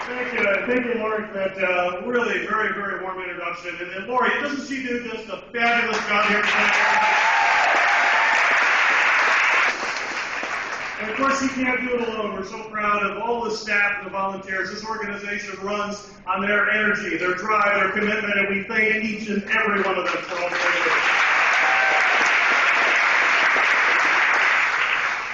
Thank you, Lori, for that really very, very warm introduction. And then, Lori, doesn't she do just a fabulous job here tonight? And of course, she can't do it alone. We're so proud of all the staff and the volunteers. This organization runs on their energy, their drive, their commitment, and we thank each and every one of them for all they do.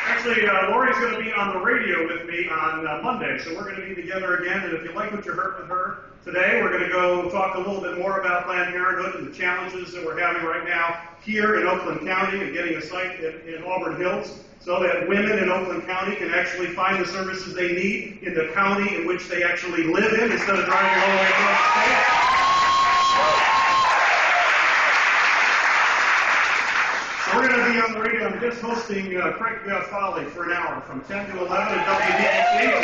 Actually, Lori's going to be on the radio with me on Monday, so we're going to be together again. And if you like what you heard with her today, we're going to go talk a little bit more about Planned Parenthood and the challenges that we're having right now here in Oakland County and getting a site in Auburn Hills so that women in Oakland County can actually find the services they need in the county in which they actually live in instead of driving all the way across the state. We're going to be on the radio. I'm just hosting Craig Foley for an hour from 10 to 11 at WBC.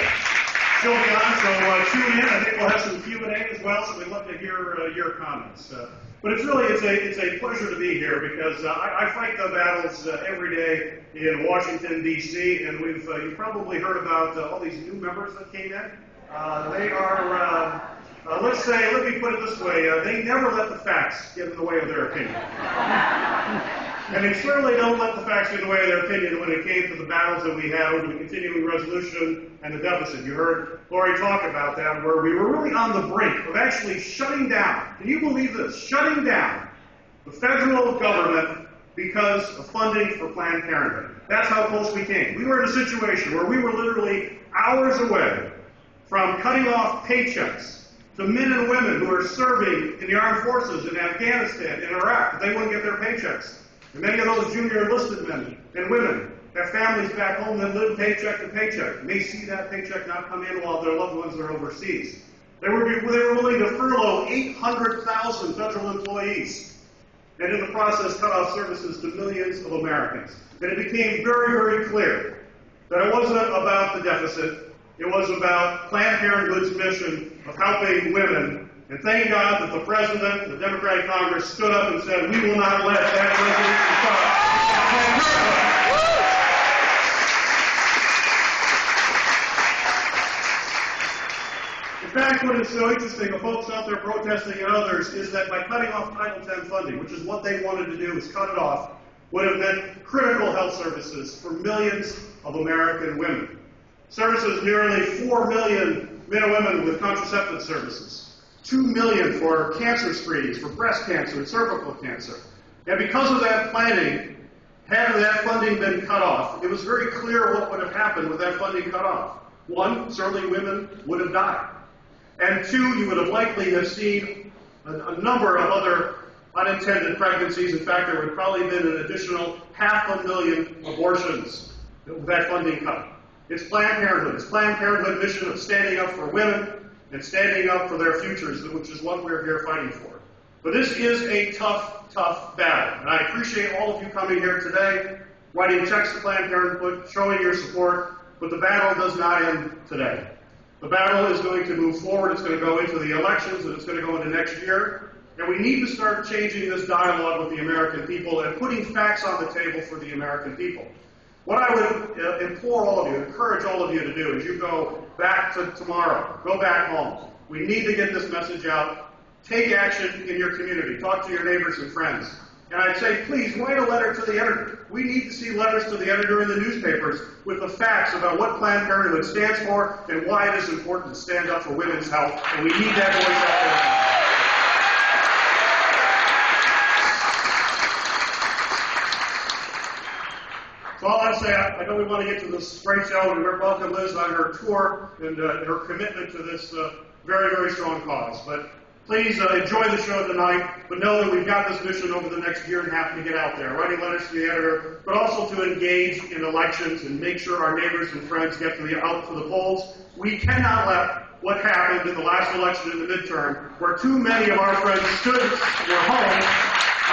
She'll be on, so tune in. I think we'll have some Q&A as well, so we'd love to hear your comments. But it's a pleasure to be here because I fight the battles every day in Washington, D.C., and you've probably heard about all these new members that came in. They are, let me put it this way, they never let the facts get in the way of their opinion. And they certainly don't let the facts get in the way of their opinion when it came to the battles that we had over the continuing resolution and the deficit. You heard Lori talk about that, where we were really on the brink of actually shutting down, can you believe this, shutting down the federal government because of funding for Planned Parenthood. That's how close we came. We were in a situation where we were literally hours away from cutting off paychecks to men and women who are serving in the armed forces in Afghanistan, in Iraq, that they wouldn't get their paychecks. And many of those junior enlisted men and women have families back home that live paycheck to paycheck. May see that paycheck not come in while their loved ones are overseas. They were willing to furlough 800,000 federal employees and in the process cut off services to millions of Americans. And it became very, very clear that it wasn't about the deficit. It was about Planned Parenthood's mission of helping women. And thank God that the President and the Democratic Congress stood up and said, we will not let that resolution stop. In fact, what is so interesting, the folks out there protesting and others, is that by cutting off Title X funding, which is what they wanted to do, is cut it off, would have meant critical health services for millions of American women. Services nearly 4 million men and women with contraceptive services. 2 million for cancer screenings, for breast cancer and cervical cancer. And because of that planning, had that funding been cut off, it was very clear what would have happened with that funding cut off. One, certainly women would have died. And two, you would have likely have seen a number of other unintended pregnancies. In fact, there would have probably been an additional 500,000 abortions with that funding cut. It's Planned Parenthood. It's Planned Parenthood mission of standing up for women and standing up for their futures, which is what we're here fighting for. But this is a tough, tough battle. And I appreciate all of you coming here today, writing checks to Planned Parenthood, showing your support, but the battle does not end today. The battle is going to move forward. It's going to go into the elections, and it's going to go into next year. And we need to start changing this dialogue with the American people and putting facts on the table for the American people. What I would implore all of you, encourage all of you to do as you go back to tomorrow, go back home. We need to get this message out. Take action in your community. Talk to your neighbors and friends. And I'd say, please, write a letter to the editor. We need to see letters to the editor in the newspapers with the facts about what Planned Parenthood stands for and why it is important to stand up for women's health. And we need that voice out there. So all I'd say, I know we want to get to this great show, and we're welcome Liz on her tour and her commitment to this very, very strong cause. But please enjoy the show tonight, but know that we've got this mission over the next year and a half to get out there, writing letters to the editor, but also to engage in elections and make sure our neighbors and friends get out to the polls. We cannot let what happened in the last election in the midterm, where too many of our friends stood at their home,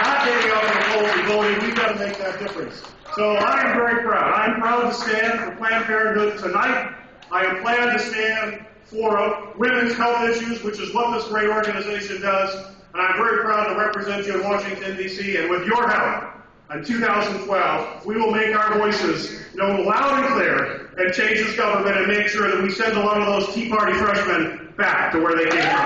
not getting out to the polls and voting. We've got to make that difference. So I am very proud. I am proud to stand for Planned Parenthood tonight. I am proud to stand for women's health issues, which is what this great organization does. And I'm very proud to represent you in Washington, D.C. And with your help, in 2012, we will make our voices known loud and clear and change this government and make sure that we send a lot of those Tea Party freshmen back to where they came from.